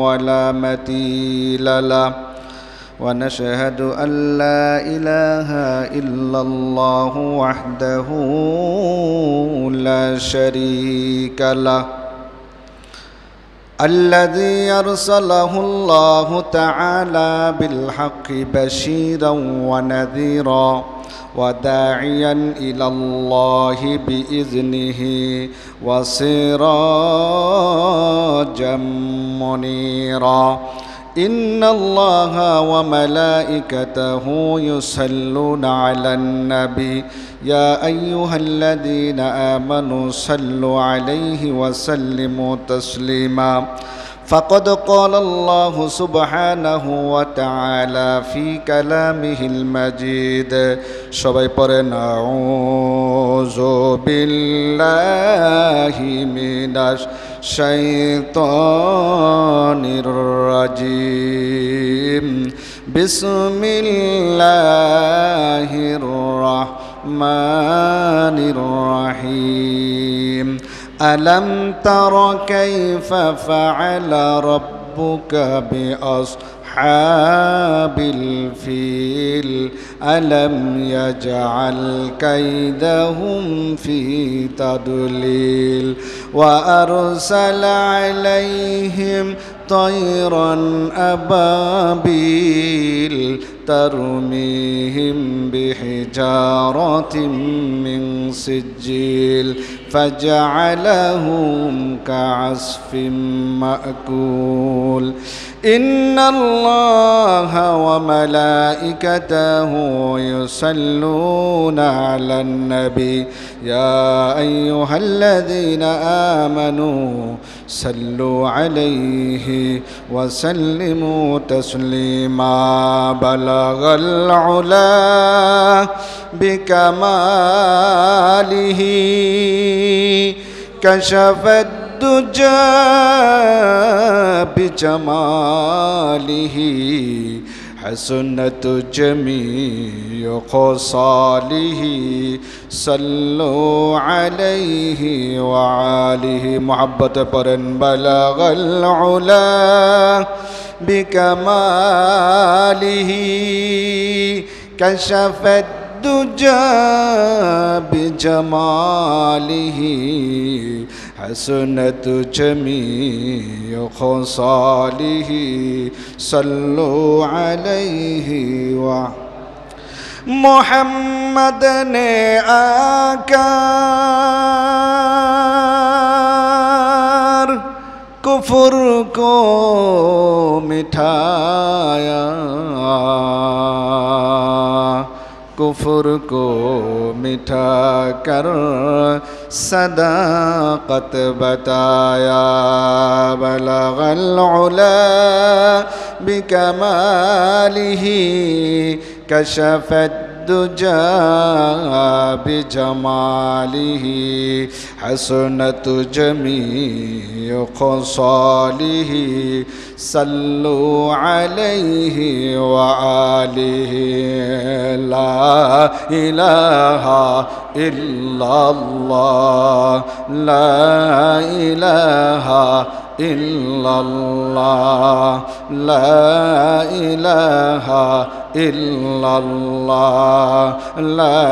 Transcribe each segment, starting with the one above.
ولا مثيل له ونشهد أن لا إله إلا الله وحده لا شريك له الذي أرسله الله تعالى بالحق بشيرا ونذيرا وداعيا إلى الله بإذنه وسراجا منيرا إن الله وملائكته يصلون على النبي يا أيها الذين آمنوا صلوا عليه وسلموا تسليما فقد قال الله سبحانه وتعالى في كلامه المجيد সবাই পড়েন আউযু বিল্লাহি মিনাশ শাইতানির রাজিম বিসমিল্লাহির রাহমানির রহিম ألم تر كيف فعل ربك بأصحاب الفيل ألم يجعل كيدهم في تضليل وأرسل عليهم طيرا أبابيل ترميهم بحجارة من سجيل فجعلهم كعصف مأكول إن الله وملائكته يصلون على النبي يا أيها الذين آمنوا صلوا عليه وسلموا تسليما بلغ العلا بكماله كشف الدجى بجماله حسنت جميع خصاله صلوا عليه وعاله محبت پرن بلغ العلا بكماله كشف الدجى بجماله حسنت جميع خصاله صلوا عليه محمد نے آکر کفر کو مٹھایا کفر کو مٹھا کر صداقت بتایا بلغ العلا بکمالہ کشف الدجى بجماله حسنت جميع خصاله صلوا عليه وآله لا إله إلا الله لا إله إلا الله لا إله إلا الله لا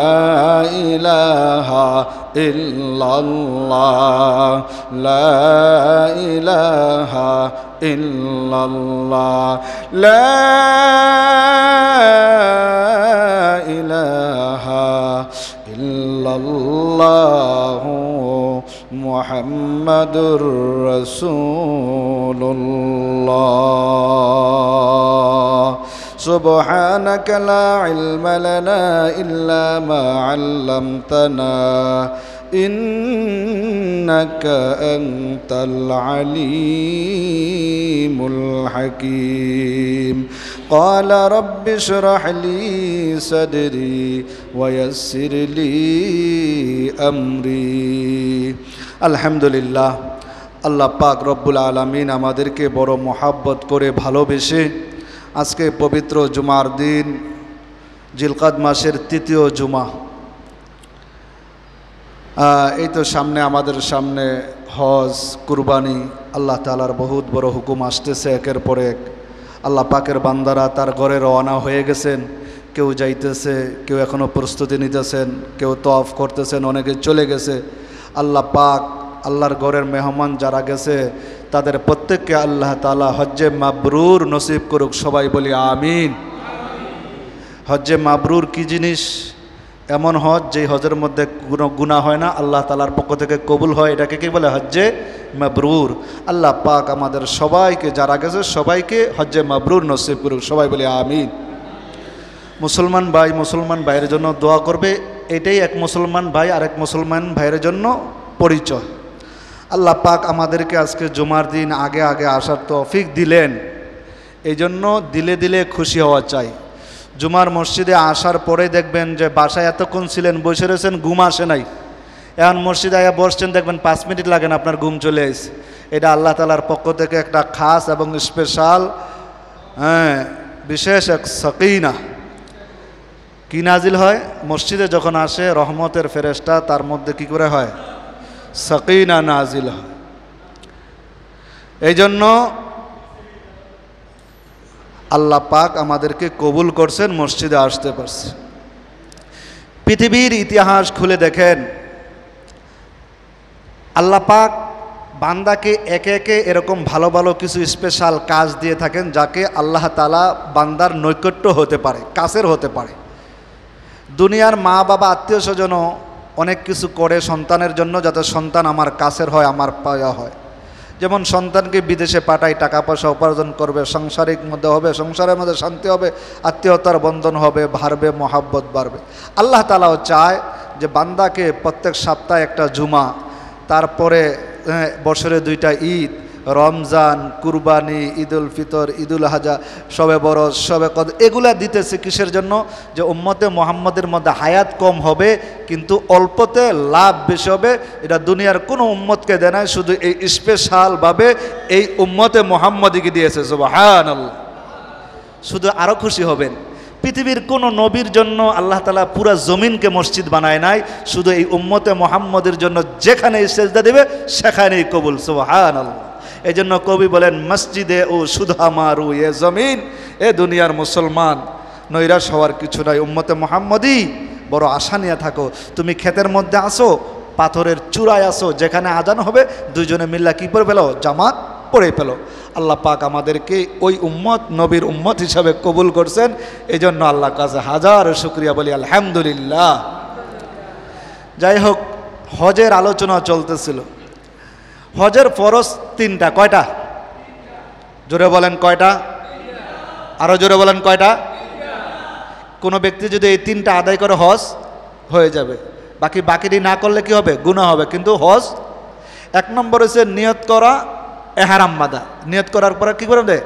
إله إلا الله لا إله إلا الله لا إله إلا الله محمد رسول الله سبحانك لا علم لنا إلا ما علمتنا إنك أنت العليم الحكيم قال رب اشرح لي صدري ويسر لي أمري الحمد لله আল্লাহ পাক রব্বুল আলামিন আমাদেরকে বড় মহব্বত করে ভালোবেসে আজকে পবিত্র জুমার দিন জিলকাদ মাসের তৃতীয় জুমা। এই তো সামনে আমাদের সামনে হজ, কুরবানি আল্লাহ তাআলার বহুত বড় হুকুম আসতেছে একের পর এক। আল্লাহ পাকের বান্দারা তার ঘরে রওনা হয়ে গেছেন, কেউ যাইতেছে, কেউ এখনও প্রস্তুতি নিতেছেন, কেউ তওয়াফ করতেছেন, অনেকে চলে গেছে। আল্লাহ পাক আল্লাহর ঘরের মেহমান যারা গেছে তাদের প্রত্যেককে আল্লাহ তাআলা হজ্জে মাবরুর নসিব করুক, সবাই বলি আমিন। হজ্জে মাবরুর কি জিনিস? এমন হজ যেই হজের মধ্যে কোনো গুনাহ হয় না, আল্লাহ তাআলার পক্ষ থেকে কবুল হয়, এটাকে কি বলে? হজ্জে মাবরুর। আল্লাহ পাক আমাদের সবাইকে যারা গেছে সবাইকে হজ্জে মাবরুর নসিব করুক, সবাই বলি আমিন। মুসলমান ভাই মুসলমান ভাইয়ের জন্য দোয়া করবে, এটাই এক মুসলমান ভাই আরেক মুসলমান ভাইয়ের জন্য পরিচয়। আল্লাহ পাক আমাদেরকে আজকে জুমার দিন আগে আগে আসার তৌফিক দিলেন, এই জন্য দিলে দিলে খুশি হওয়া চাই। জুমার মসজিদে আসার পরে দেখবেন যে বাসায় এতক্ষণ ছিলেন, বসে রয়েছেন, ঘুম আসে নাই। এখন মসজিদে আয়া বসছেন, দেখবেন 5 মিনিট লাগে না আপনার ঘুম চলে এসে। এটা আল্লাহ তাআলার পক্ষ থেকে একটা খাস এবং স্পেশাল বিশেষ এক সাকিনা কি নাজিল হয় মসজিদে যখন আসে, রহমতের ফেরেশতা তার মধ্যে কি করে হয়? সাকিনা নাজিল হয়। এই জন্য আল্লাহ পাক আমাদেরকে কবুল করছেন, মসজিদে আসতে পারছে। পৃথিবীর ইতিহাস খুলে দেখেন, আল্লাহ পাক বান্দাকে একে একে এরকম ভালো ভালো কিছু স্পেশাল কাজ দিয়ে থাকেন, যাকে আল্লাহ তাআলা বান্দার নৈকট্য হতে পারে, কাছের হতে পারে। দুনিয়ার মা বাবা আত্মীয় স্বজনও অনেক কিছু করে সন্তানের জন্য, যাতে সন্তান আমার কাছের হয়, আমার পাওয়া হয়। যেমন সন্তানকে বিদেশে পাঠাই, টাকা পয়সা উপার্জন করবে, সাংসারিক মধ্যে হবে, সংসারের মধ্যে শান্তি হবে, আত্মীয়তার বন্ধন হবে, বাড়বে, মহাব্বত বাড়বে। আল্লাহ তাআলাও চায় যে বান্দাকে প্রত্যেক সপ্তাহে একটা জুমা, তারপরে বছরে 2টা ঈদ, রমজান, কুরবানি, ঈদুল ফিতর, ঈদুল আজহা, শবে বরজ, শবে কদর, এগুলা দিতেছে কিসের জন্য? যে উম্মতে মুহাম্মদের মধ্যে হায়াত কম হবে কিন্তু অল্পতে লাভ বেশি হবে। এটা দুনিয়ার কোনো উম্মতকে দেয় নাই, শুধু এই স্পেশালভাবে এই উম্মতে মুহাম্মদীকে দিয়েছে। সুবহানাল্লাহ। শুধু আরও খুশি হবেন, পৃথিবীর কোনো নবীর জন্য আল্লাহ তাআলা পুরা জমিনকে মসজিদ বানায় নাই, শুধু এই উম্মতে মুহাম্মদের জন্য যেখানে সেজদা দেবে সেখানেই কবুল। সুবহানাল্লাহ। এই জন্য কবি বলেন, মসজিদে ও সুধা মারু এ জমিন, এ দুনিয়ার মুসলমান নৈরাশ হওয়ার কিছু নাই, উম্মতে মুহাম্মদী বড় আশা নিয়ে থাকো। তুমি ক্ষেতের মধ্যে আসো, পাথরের চূড়ায় আসো, যেখানে আজান হবে দুইজনে মিল্লা কি করে পেলো? জামাত পড়ে পেলো। আল্লাহ পাক আমাদেরকে ওই উম্মত, নবীর উম্মত হিসাবে কবুল করছেন, এই জন্য আল্লাহর কাছে হাজার শুকরিয়া বলি আলহামদুলিল্লাহ। যাই হোক, হজের আলোচনা চলতেছিল। হজের ফরজ 3টা। কয়টা? জোরে বলেন কয়টা? আরো জোরে বলেন কয়টা? কোনো ব্যক্তি যদি এই 3টা আদায় করে হজ হয়ে যাবে, বাকিটি না করলে কি হবে? গুনাহ হবে। কিন্তু হজ 1 নম্বর হচ্ছে নিয়ত করা, এহরাম বাঁধা। নিয়ত করার পরে কি করে দে?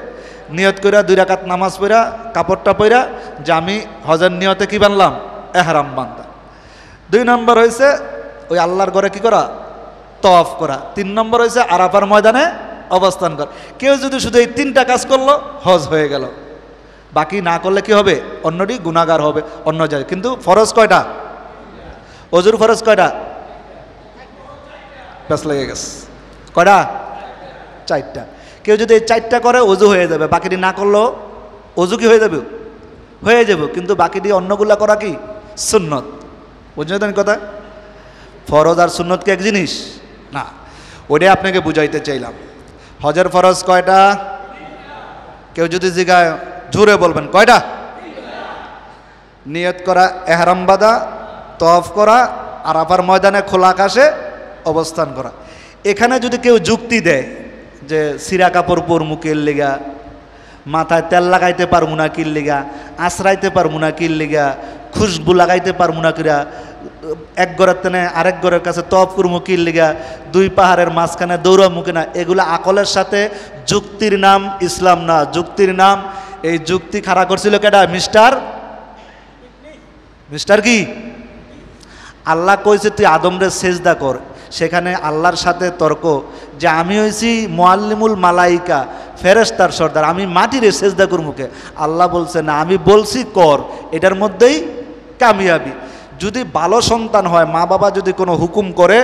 নিয়ত কইরা 2 রাকাত নামাজ পড়া, কাপড়টা পরা, যে আমি হজের নিয়তে কি বানলাম? এহরাম বান্ধা। 2 নম্বর হয়েছে ওই আল্লাহর ঘরে কি করা? তওয়াফ করা। 3 নম্বর হয়েছে আরাফার ময়দানে অবস্থান করা। কেউ যদি শুধু এই 3টা কাজ করলো, হজ হয়ে গেল। বাকি না করলে কি হবে? অন্যটি গুনাহগার হবে, অন্য যায়। কিন্তু ফরজ কয়টা? ওযুর ফরজ কয়টা? ব্যাস লেগে গেছে। কয়টা? 4টা। কেউ যদি এই 4টা করে ওযু হয়ে যাবে, বাকিটি না করলেও ওযু কি হয়ে যাবে? হয়ে যাবে। কিন্তু বাকিটি অন্যগুলা করা কি? সুন্নত। বুঝলেন কথা? ফরজ আর সুন্নত কি এক জিনিস না? ওটাই আপনাকে বুঝাইতে চাইলাম। হজের ফরজ কয়টা? কেউ যদি জিজ্ঞায় জোরে বলবেন কয়টা? নিয়ত করা, এহরাম বাঁধা, তওয়াফ করা, আরাফার ময়দানে খোলা আকাশে অবস্থান করা। এখানে যদি কেউ যুক্তি দেয় যে সিরা কাপড় পর মুখের লেগা, মাথায় তেল লাগাইতে পারবো না কির লেগা, আশ্রাইতে পারবো না কির লেগা, খুশবু লাগাইতে পারবো না কিরা, এক ঘরের তেনে আরেক ঘরের কাছে তওয়াফ করবো কির লেগা, 2 পাহাড়ের মাঝখানে দৌড়া মুখে না, এগুলো আকলের সাথে যুক্তির নাম ইসলাম না। যুক্তির নাম, এই যুক্তি খাড়া করছিল কেডা? মিস্টার কি? আল্লাহ কইছে তুই আদমরে সেজদা কর, সেখানে আল্লাহর সাথে তর্ক যে আমি হইছি মুআল্লিমুল মালাইকা, ফেরেশতার সর্দার, আমি মাটিরে সেজদা করব মুখে। আল্লাহ বলছে না, আমি বলছি কর, এটার মধ্যেই কামিয়াবি। যদি ভালো সন্তান হয়, মা বাবা যদি কোনো হুকুম করে,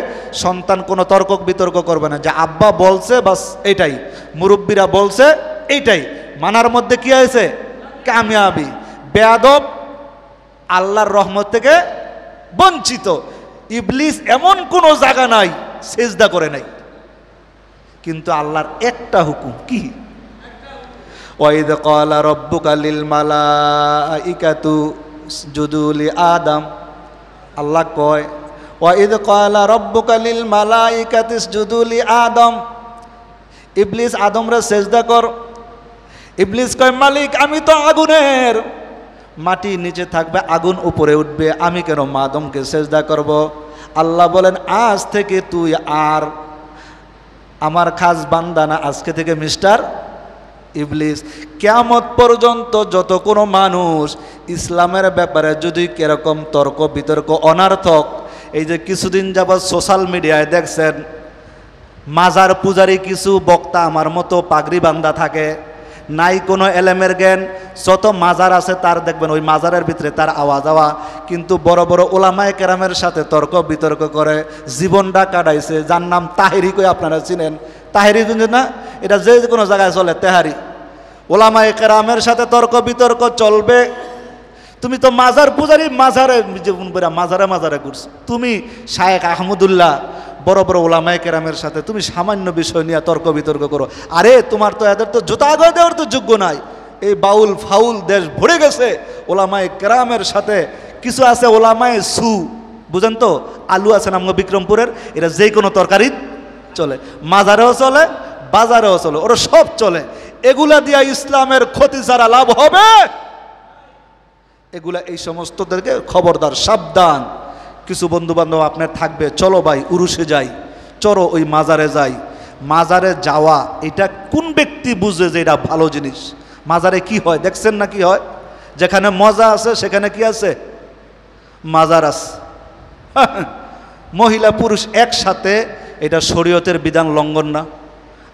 সন্তান কোনো তর্ক বিতর্ক করবে না, যে আব্বা বলছে বাস এইটাই, মুরব্বীরা বলছে এইটাই, মানার মধ্যে কি হয়েছে? কামিয়াবি। বেয়াদব আল্লাহর রহমত থেকে বঞ্চিত। ইবলিস এমন কোনো জায়গা নাই সেজদা করে নাই, কিন্তু আল্লাহর একটা হুকুম কি? ওয়াইদ ক্বালা রাব্বুকা লিল মালাইকাতু ইসজুদু লি আদম। আল্লাহ কয় ওয়াইদ ক্বালা রাব্বুকা লিল মালাইকাতি ইসজুদু লি আদম, ইবলিস আদমরে সেজদা কর। ইবলিস কয় মালিক আমি তো আগুনের, মাটি নিচে থাকবে, আগুন উপরে উঠবে, আমি কেন আদমকে সেজদা করব? আল্লাহ বলেন আজ থেকে তুই আর আমার খাস বান্দা না, আজকে থেকে মিস্টার ইবলিস। কিয়ামত পর্যন্ত যত কোনো মানুষ ইসলামের ব্যাপারে যদি কিরকম তর্ক বিতর্ক অনার্থক, এই যে কিছুদিন যাবৎ সোশ্যাল মিডিয়ায় দেখছেন মাজার পূজারী কিছু বক্তা আমার মতো পাগড়ি বান্ধা থাকে, নাই কোনো এলেমের জ্ঞান, যত মাজার আছে তার দেখবেন ওই মাজারের ভিতরে তার আওয়াজ আওয়া, কিন্তু বড় বড় ওলামায়ে কেরামের সাথে তর্ক বিতর্ক করে জীবনটা কাটাইছে, যার নাম তাহেরি কই আপনারা চিনেন? তাহেরি না, এটা যে কোনো জায়গায় চলে তেহারি। ওলামায়ে কেরামের সাথে তর্ক বিতর্ক চলবে। তুমি তো মাজার পূজারী, মাজারে মাজারে মাজারে ঘুরছো, তুমি শায়েখ আহমদুল্লাহ বড় বড় ওলামায়ে কেরামের সাথে তুমি সামান্য বিষয় নিয়ে তর্ক বিতর্ক করো। আরে তোমার তো এদের তো জুতা গয়ে দেওয়ার তো যোগ্য নাই। এই বাউল ফাউল দেশ ভরে গেছে ওলামায়ে কেরামের সাথে। কিছু আছে ওলামায়ে সু, বুঝেন তো, আলু আছে নাম বিক্রমপুরের, এরা যে কোনো তরকারি চলে, মাজারেও চলে বাজারেও চলে, ওরা সব চলে। এগুলা দিয়া ইসলামের ক্ষতি যারা লাভ হবে, এগুলা এই সমস্তদেরকে খবরদার, সাবধান। কিছু বন্ধু বান্ধব আপনার থাকবে, চলো ভাই উরুসে যাই, চলো ওই মাজারে যাই। মাজারে যাওয়া এটা কোন ব্যক্তি বুঝে যে এটা ভালো জিনিস? মাজারে কি হয় দেখছেন না? কি হয়? যেখানে মজা আছে সেখানে কি আছে? মাজার আছে। মহিলা পুরুষ একসাথে, এটা শরীয়তের বিধান লঙ্ঘন না?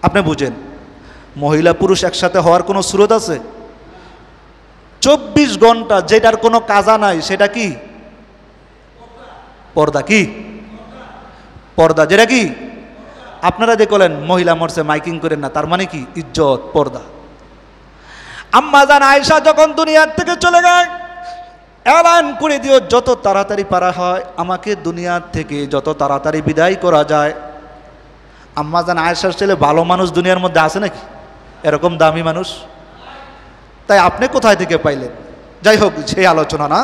আপনি বুঝেন, মহিলা পুরুষ একসাথে হওয়ার কোনো সুরত আছে? 24 ঘন্টা যেটার কোনো কাজা নাই সেটা কি? পর্দা। কি পর্দা? যেটা কি আপনারা দেখলেন মহিলা মরছে মাইকিং করেন না, তার মানে কি? ইজ্জত, পর্দা। আম্মা জান আয়েশা যখন দুনিয়ার থেকে চলে গেল, এলান করে দিও যত তাড়াতাড়ি পারা হয় আমাকে দুনিয়ার থেকে যত তাড়াতাড়ি বিদায় করা যায়। আম্মা জান আয়েশার ছেলে ভালো মানুষ দুনিয়ার মধ্যে আছে নাকি এরকম দামি মানুষ? তাই আপনি কোথায় থেকে পাইলেন? যাই হোক, সেই আলোচনা না,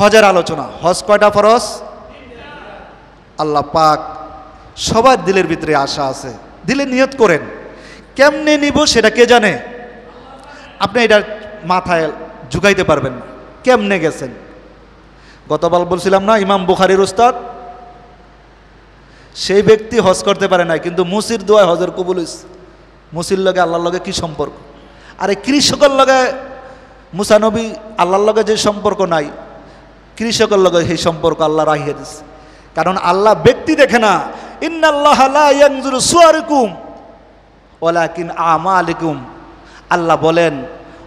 হজের আলোচনা। হজ কয়টা ফরজ? আল্লাহ পাক সবার দিলের ভিতরে আশা আছে, দিলে নিয়ত করেন। কেমনে নিব সেটা কে জানে? আপনি এটা মাথায় ঝুঁকাইতে পারবেন না কেমনে গেছেন। গতকাল বলছিলাম না, ইমাম বুখারীর উস্তাদ, সেই ব্যক্তি হজ করতে পারে নাই, কিন্তু মুসির দোয়ায় হজের কবুল হইছে। মুসির লগে আল্লাহর লগে কি সম্পর্ক? আরে কৃষকের লগে মুসা নবী আল্লাহর লগে যে সম্পর্ক নাই, কৃষকের লগে সেই সম্পর্ক আল্লাহ রাখিয়ে দিচ্ছে। কারণ আল্লাহ ব্যক্তি দেখে না। ইন্নাল্লাহা লা ইয়ানজুরু সুওয়ারিকুম ওয়ালাকিন আমালিকুম। আল্লাহ বলেন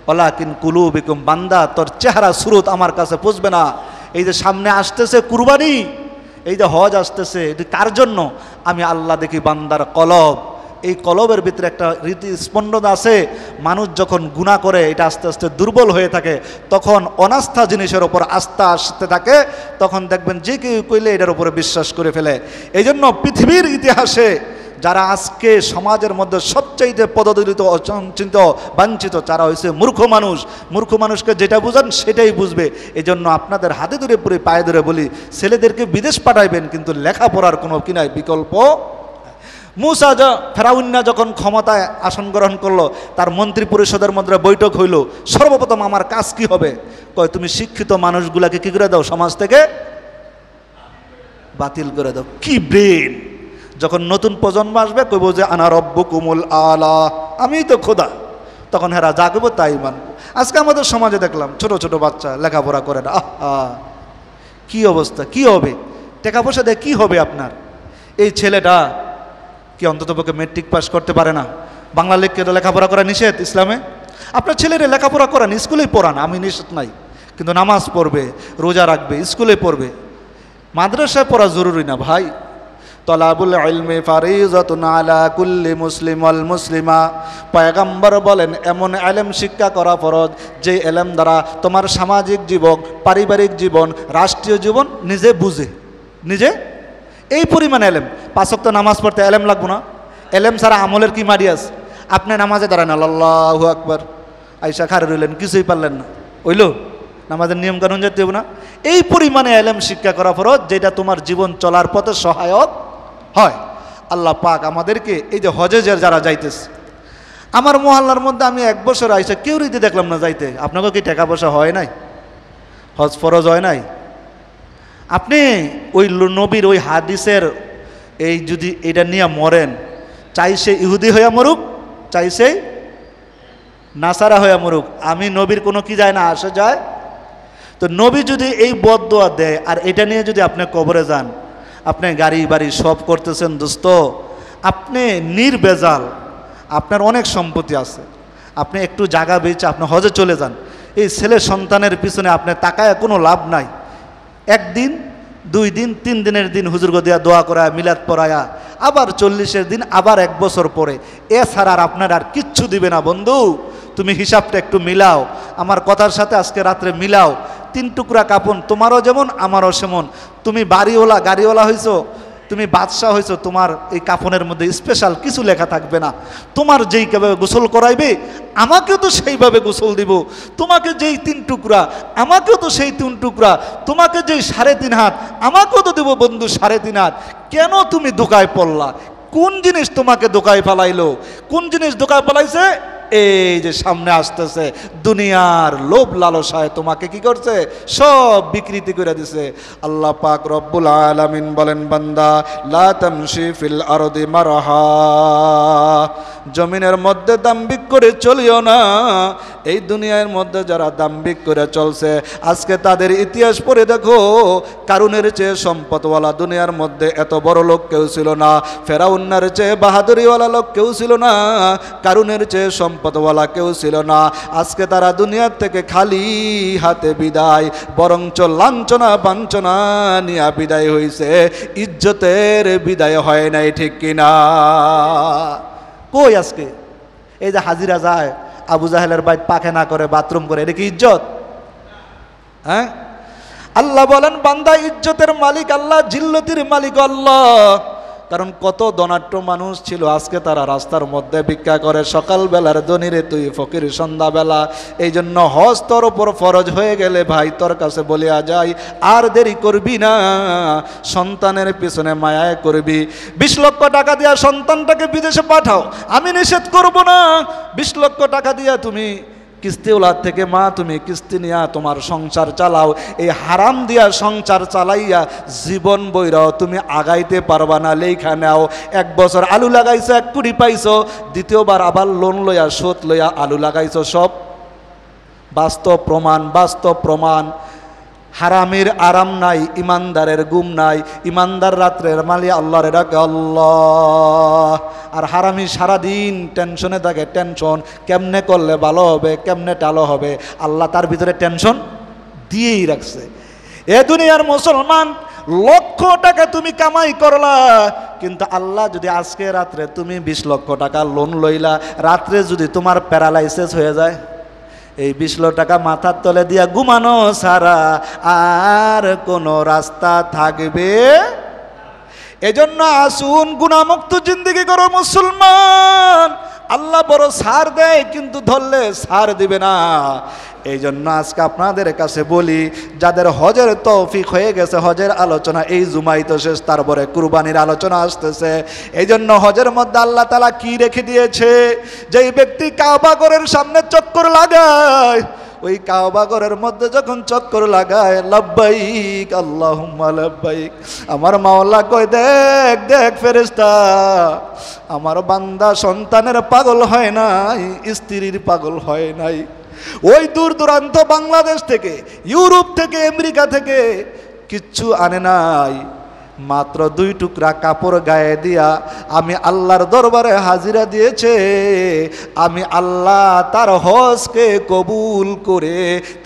ওয়ালাকিন কুলুবিকুম, বান্দা তোর চেহারা সুরত আমার কাছে পৌঁছবে না। এই যে সামনে আসতেছে কুরবানি, এই যে হজ আসতেছে, এটি কার জন্য? আমি আল্লাহ দেখি বান্দার কলব। এই কলবের ভিতরে একটা রীতি স্পন্দন আছে। মানুষ যখন গুনাহ করে এটা আস্তে আস্তে দুর্বল হয়ে থাকে, তখন অনাস্থা জিনিসের ওপর আস্থা আসতে থাকে, তখন দেখবেন যে কেউ কইলে এটার উপরে বিশ্বাস করে ফেলে। এই জন্য পৃথিবীর ইতিহাসে যারা আজকে সমাজের মধ্যে সবচাইতে পদদলিত, অচিন্তিত, বাঞ্ছিত, তারা হয়েছে মূর্খ মানুষ। মূর্খ মানুষকে যেটা বুঝান সেটাই বুঝবে। এই জন্য আপনাদের হাতে ধরে পুরে পায়ে ধরে বলি, ছেলেদেরকে বিদেশ পাঠাইবেন, কিন্তু লেখাপড়ার কোনো কি নাই, বিকল্প। মুসা ফেরাউন্না যখন ক্ষমতায় আসন গ্রহণ করলো, তার মন্ত্রী পরিষদের মধ্যে বৈঠক হইল, সর্বপ্রথম আমার কাজ কি হবে? কয় তুমি শিক্ষিত মানুষগুলাকে কি করে দাও, সমাজ থেকে বাতিল করে দাও। কি ব্রেন! যখন নতুন প্রজন্ম আসবে কইব যে আনা রব্বুকুমুল আলা, আমিই তো খোদা, তখন হেরা যা কইব তাই মানব। আজকে আমাদের সমাজে দেখলাম ছোট ছোট বাচ্চা লেখাপড়া করে না। কি অবস্থা! কি হবে? টাকা পয়সা দিয়ে কি হবে আপনার? এই ছেলেটা কি অন্ততপক্ষে মেট্রিক পাস করতে পারে না? বাংলা লেখকে লেখাপড়া করা নিষেধ ইসলামে। আপনার ছেলেরে লেখাপড়া করান, স্কুলেই পড়ান, আমি নিষেধ নাই, কিন্তু নামাজ পড়বে, রোজা রাখবে, স্কুলে পড়বে। মাদ্রাসায় পড়া জরুরি না ভাই। তলাবুল ইলমি ফারিজাতুন আলা কুল্লি মুসলিম ওয়াল মুসলিমা। পয়গম্বর বলেন এমন ইলম শিক্ষা করা ফরজ যে ইলম দ্বারা তোমার সামাজিক জীবন, পারিবারিক জীবন, রাষ্ট্রীয় জীবন নিজে বুঝে, নিজে এই পরিমাণ ইলম। 5 ওয়াক্ত নামাজ পড়তে ইলম লাগবে না? ইলম ছাড়া আমলের কি মারি আছে? আপনি নামাজে দাঁড়ান আল্লাহু আকবার, আইসা খাড়ে রইলেন, কিছুই পারলেন না, হইল? নামাজের নিয়ম কানুন জানতে হবে না? এই পরিমাণে ইলম শিক্ষা করা ফরজ যেটা তোমার জীবন চলার পথে সহায়ক হয়। আল্লাহ পাক আমাদেরকে এই যে হজে যারা যাইতেছে, আমার মহল্লার মধ্যে আমি 1 বছর আইসা কেউ রীতি দেখলাম না যাইতে। আপনাকে কি টাকা পয়সা হয় নাই? হজ ফরজ হয় নাই? আপনি ওই নবীর ওই হাদিসের এই যদি এটা নিয়ে মরেন, চাই সে ইহুদি হইয়া মরুক, চাই সে নাসারা হইয়া মরুক, আমি নবীর কোনো কি যায় না, আসে যায়। তো নবী যদি এই বদদোয়া দেয় আর এটা নিয়ে যদি আপনি কবরে যান, আপনি গাড়ি বাড়ি সব করতেছেন দোস্ত, আপনি নির্বেজাল, আপনার অনেক সম্পত্তি আছে, আপনি একটু জায়গা বেচে আপনি হজে চলে যান। এই ছেলে সন্তানের পিছনে আপনি তাকায় কোনো লাভ নাই। 1 দিন 2 দিন 3 দিনের দিন হুজুরকে দিয়া দোয়া করায়, মিলাদ পড়ায়া, আবার 40-এর দিন, আবার 1 বছর পরে, এছাড়া আর আপনার আর কিচ্ছু দিবে না। বন্ধু, তুমি হিসাবটা একটু মিলাও, আমার কথার সাথে আজকে রাত্রে মিলাও। 3 টুকরা কাপড়, তোমারও যেমন আমারও সেমন। তুমি বাড়িওয়ালা গাড়িওয়ালা হইছো, তুমি বাদশাহ হইছো, তোমার এই কাফনের মধ্যে স্পেশাল কিছু লেখা থাকবে না। তোমার যেইভাবে গোসল করাইবে আমাকেও তো সেইভাবে গোসল দিব, তোমাকে যেই 3 টুকরা আমাকেও তো সেই 3 টুকরা, তোমাকে যেই 3.5 হাত আমাকেও তো দেবো বন্ধু 3.5 হাত। কেন তুমি ধোকায় পড়লা? কোন জিনিস তোমাকে ধোকায় ফেলাইলো? কোন জিনিস ধোকায় ফেলাইছে? এই যে সামনে আসতেছে দুনিয়ার লোভ লালসায় তোমাকে কি করছে? সব বিকৃতি করে দিছে। আল্লাহ পাক রব্বুল আলামিন বলেন, বান্দা লা তামশি ফিল আরদি মারহা, জমিনের মধ্যে দাম্ভিক করে চলিও না। এই দুনিয়ার মধ্যে যারা দাম্ভিক করে চলছে, আজকে তাদের ইতিহাস পড়ে দেখো, কারুনের চেয়ে সম্পদওয়ালা দুনিয়ার মধ্যে এত বড় লোক কেউ ছিল না, ফেরাউনের চেয়ে বাহাদুরিওয়ালা লোক কেউ ছিল না, কারুনের চেয়ে সম্পদওয়ালা কেউ ছিল না। আজকে তারা দুনিয়ার থেকে খালি হাতে বিদায়, বরঞ্চ লাঞ্ছনা বাঞ্ছনা নিয়ে বিদায় হয়েছে, ইজ্জতের বিদায় হয় নাই, ঠিক কিনা? কই আজকে এই যে হাজিরা যায়, আবু জাহেলের বাইত পায়খানা করে, বাথরুম করে, এটা কি ইজ্জত? হ্যাঁ, আল্লাহ বলেন বান্দা ইজ্জতের মালিক আল্লাহ, জিল্লতির মালিক আল্লাহ। কারণ কত ধনাঢ্য মানুষ ছিল, আজকে তারা রাস্তার মধ্যে ভিক্ষা করে। সকালবেলার ধনীরে তুই ফকির সন্ধ্যাবেলা। এই জন্য হজ তোর ওপর ফরজ হয়ে গেলে ভাই তোর কাছে বলিয়া যাই, আর দেরি করবি না, সন্তানের পিছনে মায়ায় করবি। 20 লক্ষ টাকা দিয়া সন্তানটাকে বিদেশে পাঠাও, আমি নিষেধ করব না। 20 লক্ষ টাকা দিয়া তুমি কিস্তিওয়ালার থেকে মা তুমি কিস্তি নিয়া তোমার সংসার চালাও। এই হারাম দিয়া সংসার চালাইয়া জীবন বইরাও তুমি আগাইতে পারবা না। লেখা নাও, 1 বছর আলু লাগাইছো, 1 কোটি পাইছো, দ্বিতীয়বার আবার লোন লইয়া শোধ লইয়া আলু লাগাইছো। সব বাস্তব প্রমাণ, বাস্তব প্রমাণ। হারামের আরাম নাই, ইমানদারের গুম নাই। ইমানদার রাত্রের মালিয়া আল্লাহর ডাকে আল্লাহ, আর হারামি সারাদিন টেনশনে থাকে। টেনশন কেমনে করলে ভালো হবে, কেমনে টালো হবে, আল্লাহ তার ভিতরে টেনশন দিয়েই রাখছে। এ দুনিয়ার মুসলমান, লক্ষ টাকা তুমি কামাই করলা, কিন্তু আল্লাহ যদি আজকে রাত্রে তুমি 20 লক্ষ টাকা লোন লইলা, রাত্রে যদি তোমার প্যারালাইসিস হয়ে যায়, এই 20 লক্ষ টাকা মাথার তলে দিয়া ঘুমানো ছাড়া আর কোনো রাস্তা থাকবে? এজন্য আসুন গুনাহমুক্ত জিন্দেগি করো মুসলমান। আল্লাহ বড় ছাড় দেয়, কিন্তু ধরলে ছাড় দিবে না। এই জন্য আজকে আপনাদের কাছে বলি, যাদের হজের তৌফিক হয়ে গেছে, হজের আলোচনা এই জুমাই তো শেষ, তারপরে কুরবানির আলোচনা আসতেছে। এই জন্য হজের মধ্যে আল্লাহ তাআলা কি রেখে দিয়েছে? যেই ব্যক্তি কাবা ঘরের সামনে চক্কর লাগায়, ওই কাবা ঘরের মধ্যে যখন চক্কর লাগায়, লাব্বাইক আল্লাহুম্মা লাব্বাইক, আমার মাওলা কয়, দেখ দেখ ফেরেশতা, আমার বান্দা সন্তানের পাগল হয় নাই, স্ত্রীর পাগল হয় নাই। ওই দূর দূরান্ত বাংলাদেশ থেকে, ইউরোপ থেকে, আমেরিকা থেকে কিচ্ছু আনে নাই, মাত্র 2 টুকরা কাপড় গায়ে দিয়া আমি আল্লাহর দরবারে হাজিরা দিয়েছে। আমি আল্লাহ তার হজকে কবুল করে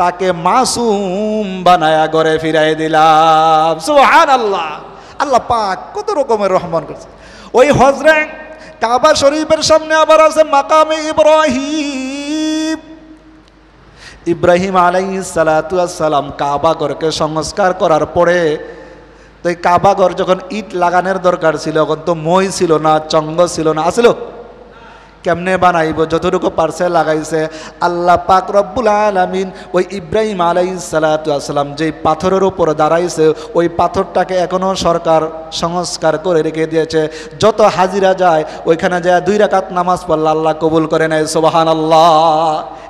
তাকে মাসুম বানায়া ঘরে ফিরাই দিলাম। সুবহানাল্লাহ। আল্লাহ পাক কত রকমের রহমান করছে। ওই হজরে কাবা শরীফের সামনে আবার আছে মাকামে ইব্রাহিম। ইব্রাহিম আলাইহিস সালাতু ওয়াস সালাম কাবা ঘরকে সংস্কার করার পরে, তো এই কাবা ঘর যখন ইট লাগানোর দরকার ছিল, তখন তো মই ছিল না, চঙ্গ ছিল না, আসলো কেমনে বানাইব, যতটুকু পারছে লাগাইছে। আল্লাহ পাক রব্বুল আলামিন ওই ইব্রাহিম আলাইহিস সালাতু ওয়াস সালাম যেই পাথরের উপর দাঁড়াইছে, ওই পাথরটাকে এখনো সরকার সংস্কার করে রেখে দিয়েছে। যত হাজিরা যায় ওইখানে যায় 2 রাকাত নামাজ পড়লে আল্লাহ কবুল করে নেয়। সুবহানাল্লাহ।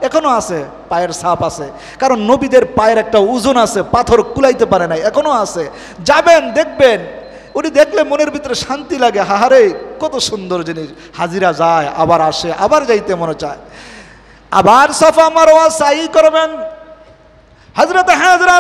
এখনো আছে, পায়ের ছাপ আছে, কারণ নবীদের পায়ের একটা ওজন আছে, পাথর কুলাইতে পারে নাই, এখনো আছে। যাবেন দেখবেন, উনি দেখলে মনের ভিতরে শান্তি লাগে। হাহারে কত সুন্দর জিনিস। হাজিরা যায়, আবার আসে, আবার যাইতে মনে চায়। আবার সাফা মারওয়া সাই করবেন। হযরত হাজরা